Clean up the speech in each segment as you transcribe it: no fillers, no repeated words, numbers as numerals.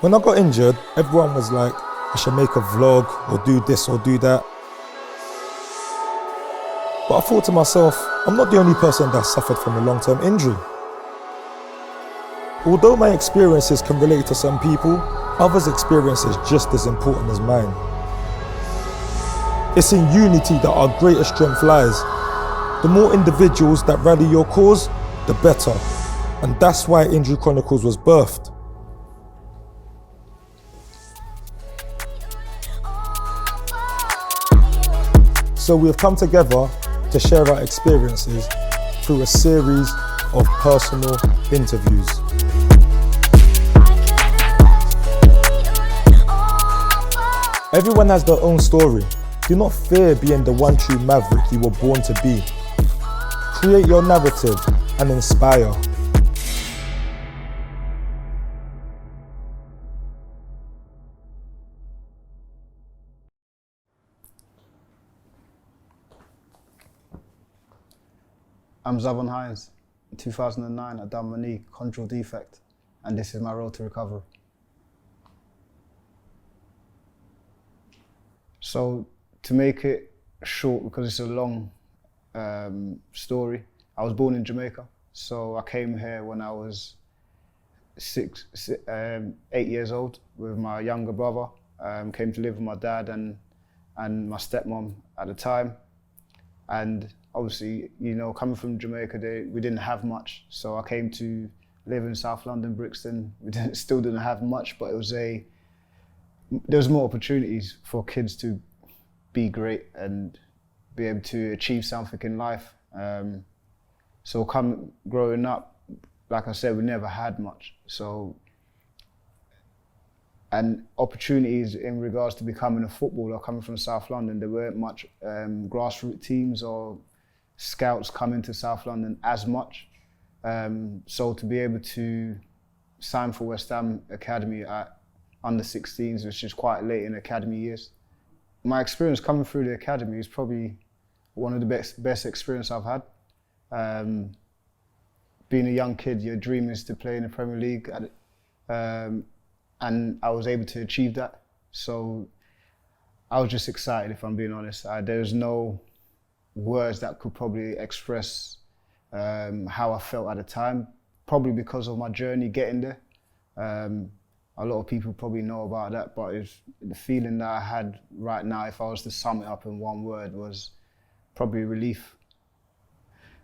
When I got injured, everyone was like, I should make a vlog or do this or do that. But I thought to myself, I'm not the only person that suffered from a long-term injury. Although my experiences can relate to some people, others' experiences just as important as mine. It's in unity that our greatest strength lies. The more individuals that rally your cause, the better. And that's why Injury Chronicles was birthed. So we have come together to share our experiences through a series of personal interviews. Everyone has their own story. Do not fear being the one true maverick you were born to be. Create your narrative and inspire. I'm Zavon Hines. In 2009, I done my knee, control defect, and this is my road to recovery. So, to make it short, because it's a long story, I was born in Jamaica. So I came here when I was 8 years old with my younger brother. Came to live with my dad and my stepmom at the time. And obviously, you know, coming from Jamaica, we didn't have much. So I came to live in South London, Brixton. We still didn't have much, but there was more opportunities for kids to be great and be able to achieve something in life. So growing up, like I said, we never had much. So, and opportunities in regards to becoming a footballer coming from South London, there weren't much grassroots teams or scouts coming to South London as much. So to be able to sign for West Ham Academy at under 16s, which is quite late in academy years. My experience coming through the academy is probably one of the best experience I've had. Being a young kid, your dream is to play in the Premier League, and I was able to achieve that. So I was just excited, if I'm being honest. There's no words that could probably express how I felt at the time, probably because of my journey getting there. A lot of people probably know about that, but the feeling that I had right now, if I was to sum it up in one word, was probably relief.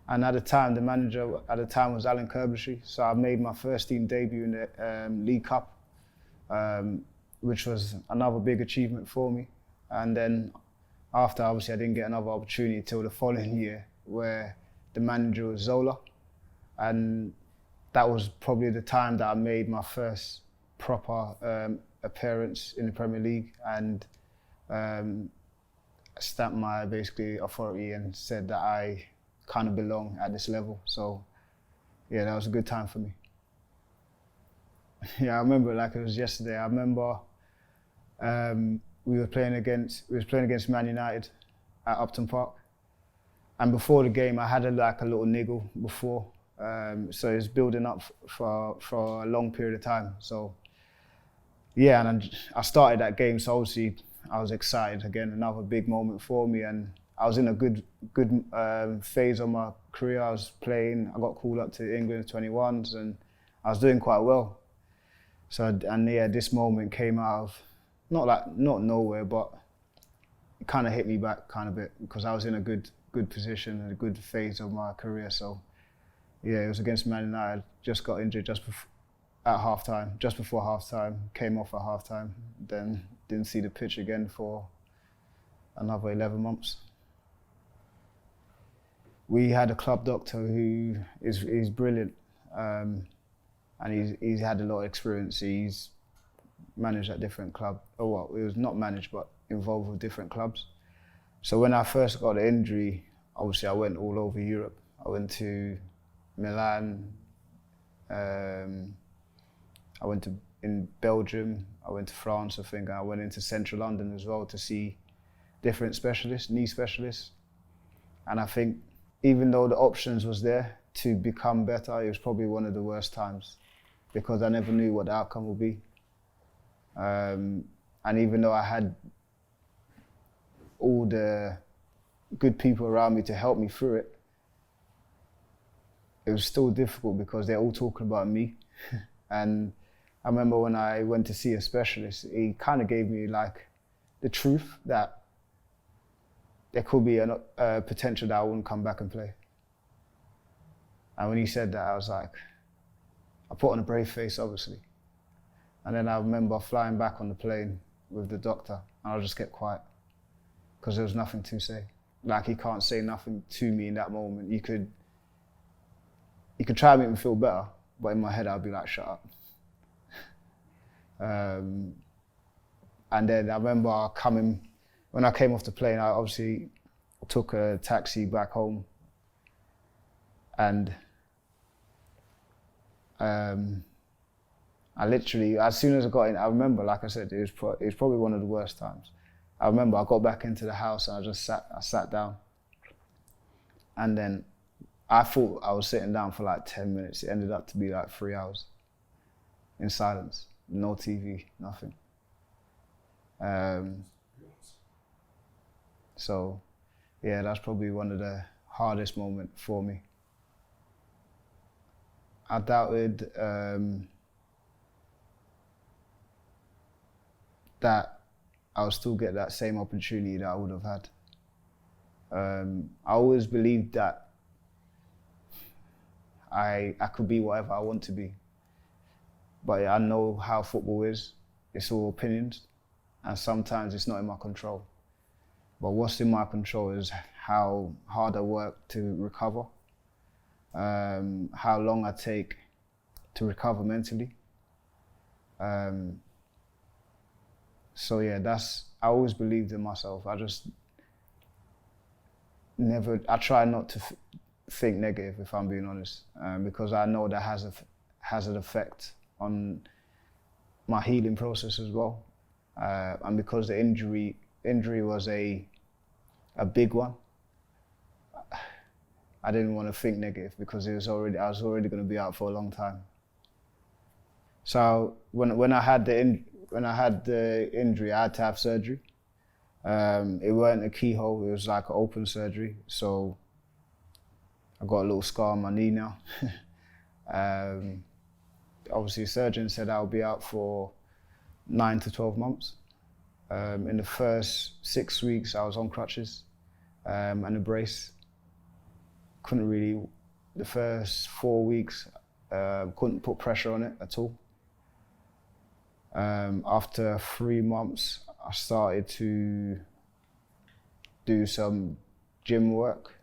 And at the time, the manager at the time was Alan Kirbyshire, so I made my first team debut in the League Cup, which was another big achievement for me. And then after, obviously, I didn't get another opportunity till the following year, where the manager was Zola, and that was probably the time that I made my first proper appearance in the Premier League, and stamped my basically authority and said that I kind of belong at this level. So yeah, that was a good time for me. Yeah, I remember it like it was yesterday. I remember we was playing against Man United at Upton Park, and before the game I had a little niggle before, so it was building up for a long period of time. So yeah, and I started that game, so obviously I was excited again, another big moment for me, and I was in a good phase of my career. I was playing, I got called up to England 21s, and I was doing quite well. So, and yeah, this moment came out of, not nowhere, but it kind of hit me back kind of bit, because I was in a good position and a good phase of my career. So yeah, it was against Man United. Just got injured just before halftime, came off at halftime, then didn't see the pitch again for another 11 months. We had a club doctor who is brilliant, and he's had a lot of experience. He's managed at different clubs, well, he was not managed, but involved with different clubs. So when I first got the injury, obviously I went all over Europe. I went to Milan, I went in Belgium, I went to France, I think, and I went into central London as well to see different specialists, knee specialists. And I think even though the options was there to become better, it was probably one of the worst times, because I never knew what the outcome would be. And even though I had all the good people around me to help me through it, it was still difficult because they're all talking about me. And I remember when I went to see a specialist, he kind of gave me like the truth that there could be a potential that I wouldn't come back and play. And when he said that, I was like, I put on a brave face, obviously. And then I remember flying back on the plane with the doctor, and I just kept quiet because there was nothing to say. Like, he can't say nothing to me in that moment. You could try to make me feel better, but in my head I'd be like, shut up. And then I remember when I came off the plane, I obviously took a taxi back home, and I literally, as soon as I got in, I remember, like I said, it was probably one of the worst times. I remember I got back into the house and I sat down. And then I thought I was sitting down for like 10 minutes. It ended up to be like 3 hours in silence, no TV, nothing. So yeah, that's probably one of the hardest moments for me. I doubted that I would still get that same opportunity that I would have had. I always believed that I could be whatever I want to be. But I know how football is. It's all opinions, and sometimes it's not in my control. But what's in my control is how hard I work to recover, how long I take to recover mentally. So yeah, I always believed in myself. I try not to think negative, if I'm being honest, because I know that has an effect on my healing process as well. And because the injury was a big one, I didn't want to think negative because I was already going to be out for a long time. So when I had the injury, I had to have surgery. It weren't a keyhole; it was like an open surgery. So I got a little scar on my knee now. Obviously, the surgeon said I'll be out for 9 to 12 months. In the first 6 weeks, I was on crutches and a brace. The first 4 weeks, couldn't put pressure on it at all. After 3 months, I started to do some gym work,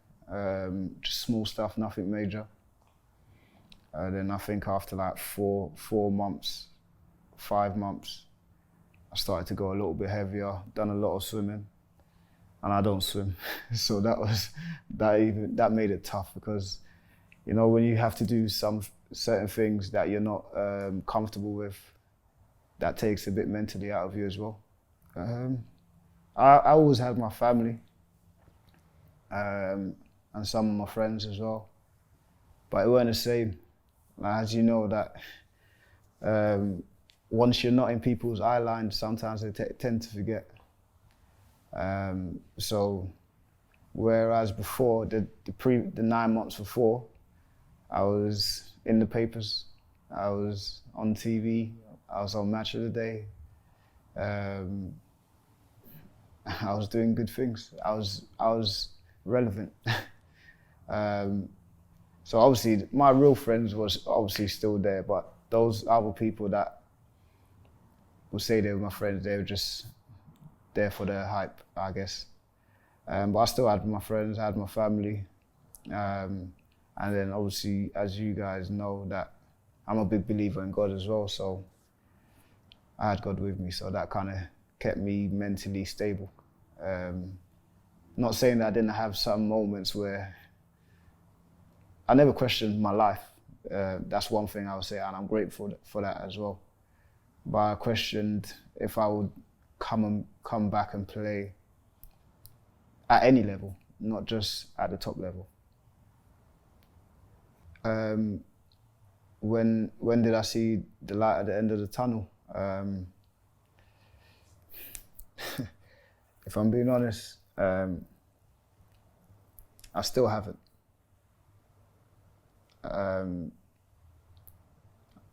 just small stuff, nothing major. Then I think after like 4 months, 5 months, I started to go a little bit heavier, done a lot of swimming, and I don't swim. So that made it tough because, you know, when you have to do some certain things that you're not comfortable with, that takes a bit mentally out of you as well. I always had my family and some of my friends as well, but it weren't the same. As you know, that once you're not in people's eye line, sometimes they tend to forget. So whereas before, the 9 months before, I was in the papers, I was on TV, I was on Match of the Day. I was doing good things. I was relevant. So obviously, my real friends was obviously still there, but those other people that would say they were my friends, they were just there for the hype, I guess. But I still had my friends, I had my family. And then obviously, as you guys know, that I'm a big believer in God as well, so I had God with me, so that kind of kept me mentally stable. Not saying that I didn't have some moments where I never questioned my life. That's one thing I would say, and I'm grateful for that as well. But I questioned if I would come back and play at any level, not just at the top level. When did I see the light at the end of the tunnel? If I'm being honest, I still haven't.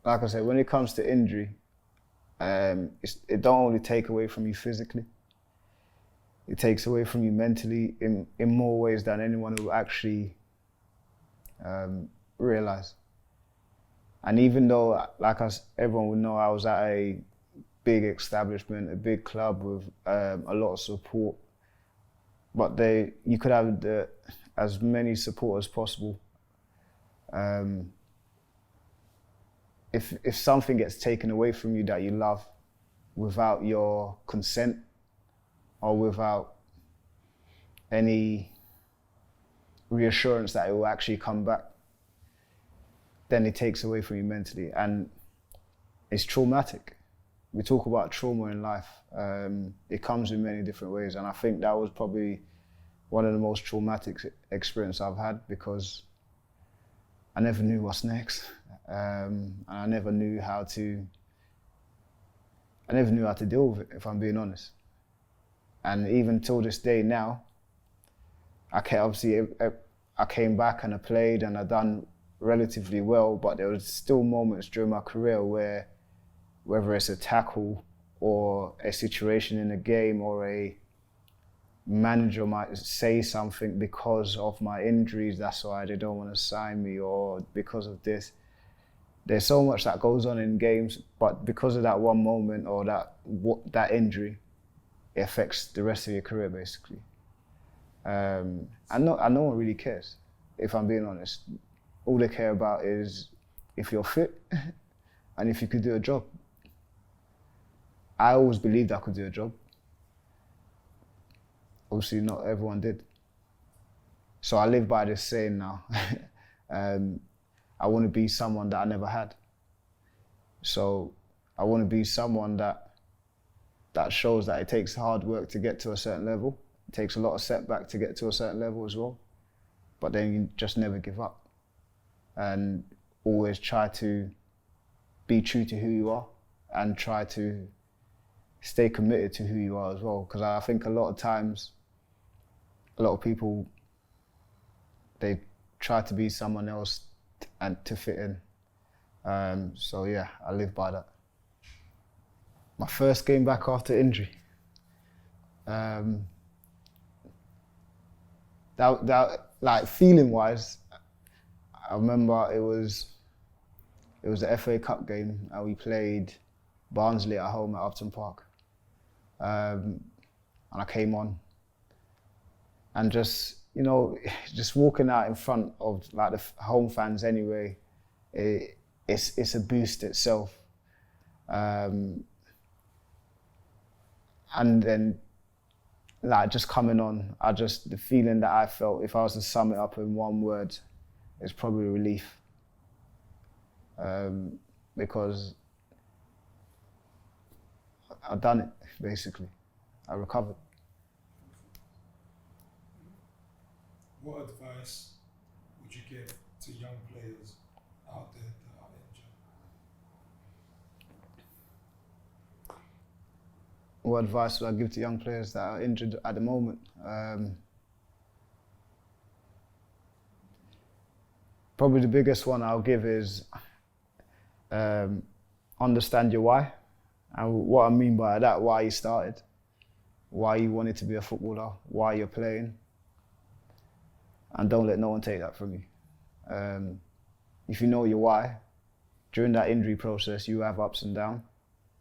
Like I said, when it comes to injury, it don't only take away from you physically. It takes away from you mentally in more ways than anyone will actually realize. And even though, like everyone would know, I was at a big establishment, a big club with a lot of support, but you could have as many support as possible. If something gets taken away from you that you love without your consent or without any reassurance that it will actually come back, then it takes away from you mentally, and it's traumatic. We talk about trauma in life. It comes in many different ways, and I think that was probably one of the most traumatic experiences I've had, because I never knew what's next, and I never knew how to deal with it, if I'm being honest. And even till this day now, I came back and I played and I done relatively well, but there was still moments during my career where, whether it's a tackle or a situation in a game or a manager might say something because of my injuries, that's why they don't want to sign me, or because of this. There's so much that goes on in games, but because of that one moment or that injury, it affects the rest of your career basically. And no one really cares, if I'm being honest. All they care about is if you're fit and if you could do a job. I always believed I could do a job. Obviously not everyone did. So I live by this saying now. I want to be someone that I never had. So I want to be someone that shows that it takes hard work to get to a certain level. It takes a lot of setback to get to a certain level as well. But then you just never give up. And always try to be true to who you are and try to stay committed to who you are as well. Because I think a lot of times, a lot of people, they try to be someone else and to fit in. So yeah, I live by that. My first game back after injury. Like feeling wise, I remember it was the FA Cup game and we played Barnsley at home at Upton Park. And I came on. And just walking out in front of like the home fans anyway, it's a boost itself. And then like just coming on, the feeling that I felt, if I was to sum it up in one word, it's probably relief. Because I've done it, basically. I recovered. What advice would you give to young players out there that are injured? What advice would I give to young players that are injured at the moment? Probably the biggest one I'll give is understand your why. And what I mean by that, why you started, why you wanted to be a footballer, why you're playing. And don't let no one take that from you. If you know your why, during that injury process, you have ups and downs,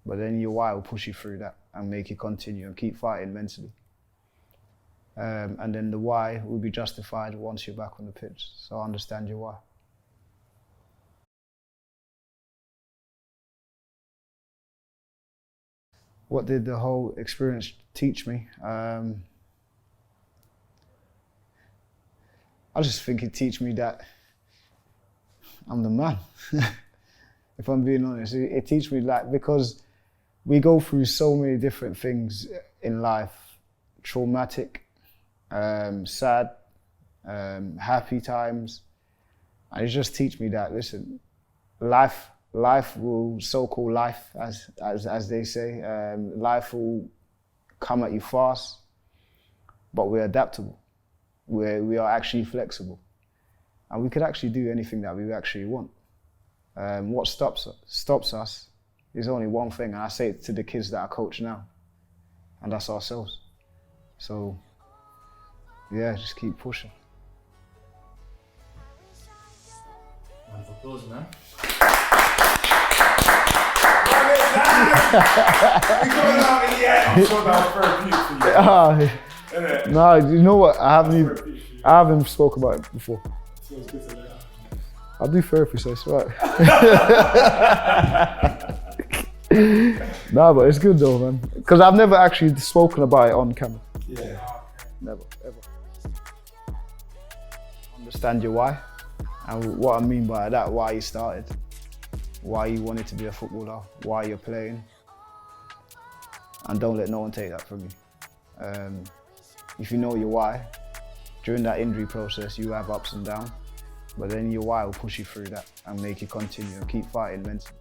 but then your why will push you through that and make you continue and keep fighting mentally. And then the why will be justified once you're back on the pitch. So understand your why. What did the whole experience teach me? I just think it teach me that I'm the man. If I'm being honest, it teach me like, because we go through so many different things in life, traumatic, sad, happy times. And it just teach me that, listen, life will, so-called life, as they say, life will come at you fast, but we're adaptable. We are actually flexible. And we could actually do anything that we actually want. What stops us is only one thing, and I say it to the kids that I coach now, and that's ourselves. So, yeah, just keep pushing. Round of applause, man. We're going out in the end. I'm sure that was therapeutic for you. No, you know what? I haven't spoke about it before. So it's good to let out. I do therapy, so it's right. Nah, but it's good though, man. Because I've never actually spoken about it on camera. Yeah. Never, ever. Understand your why. And what I mean by that, why you started. Why you wanted to be a footballer. Why you're playing. And don't let no one take that from you. If you know your why, during that injury process, you have ups and downs. But then your why will push you through that and make you continue and keep fighting mentally.